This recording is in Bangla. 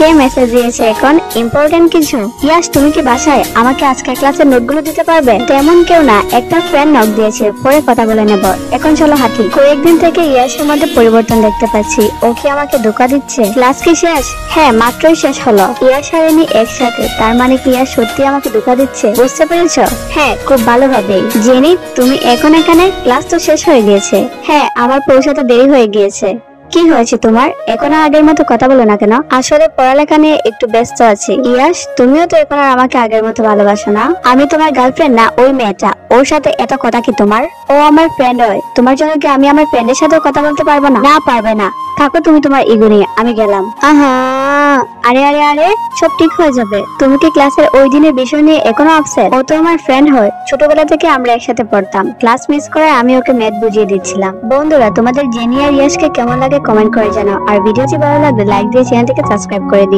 কে মেসেজ দিয়েছে এখন? ইম্পর্টেন্ট কিছু? ইয়াস, তুমি কি বাসায়? আমাকে আজকের ক্লাসের নোটগুলো দিতে পারবে? তেমন কেউ না, একটা ফ্রেন্ড নক দিয়েছে, পরে কথা বলে নেব। এখন চলো হাঁটি। কয়েকদিন থেকে ইয়াসের মধ্যে পরিবর্তন দেখতে পাচ্ছি। ও কি আমাকে ধোকা দিচ্ছে? ক্লাস কি শেষ? হ্যাঁ, মাত্রই শেষ হলো। ইয়াস আর এমি একসাথে, তার মানে কি ইয়াস সত্যি আমাকে ধোকা দিচ্ছে? বুঝতে পেরেছো? হ্যাঁ, খুব ভালোভাবে। জেনি, তুমি এখন এখানে? ক্লাস তো শেষ হয়ে গিয়েছে। হ্যাঁ, আমার পৌঁছাতে দেরি হয়ে গিয়েছে। কি হয়েছে তোমার? এখন আর আগের মতো কথা বলো না কেন? আসলে পড়ালেখা নিয়ে একটু ব্যস্ত আছি। ইয়াস, তুমিও তো এখন আর আমাকে আগের মতো ভালোবাসো না। আমি তোমার গার্লফ্রেন্ড না, ওই মেয়েটা। ওর সাথে এত কথা কি তোমার? ও আমার ফ্রেন্ড হয়। তোমার জন্য কি আমি আমার ফ্রেন্ডের সাথে কথা বলতে পারবো না? না, পারবে না। থাকো তুমি তোমার ইগো নিয়ে, আমি গেলাম। আহা, আরে আরে আরে, সব ঠিক হয়ে যাবে। তুমি কি ক্লাসের ওই দিনের বিষয় নিয়ে এখনো আপসেট? ও তো আমার ফ্রেন্ড হয়, ছোটবেলা থেকে আমরা একসাথে পড়তাম। ক্লাস মিস করে আমি ওকে ম্যাথ বুঝিয়ে দিচ্ছিলাম। বন্ধুরা, তোমাদের জেনি আর ইয়াসকে কেমন লাগে কমেন্ট করে জানাও। আর ভিডিওটি ভালো লাগলে লাইক দিয়ে চ্যানেলটিকে সাবস্ক্রাইব করে দিও।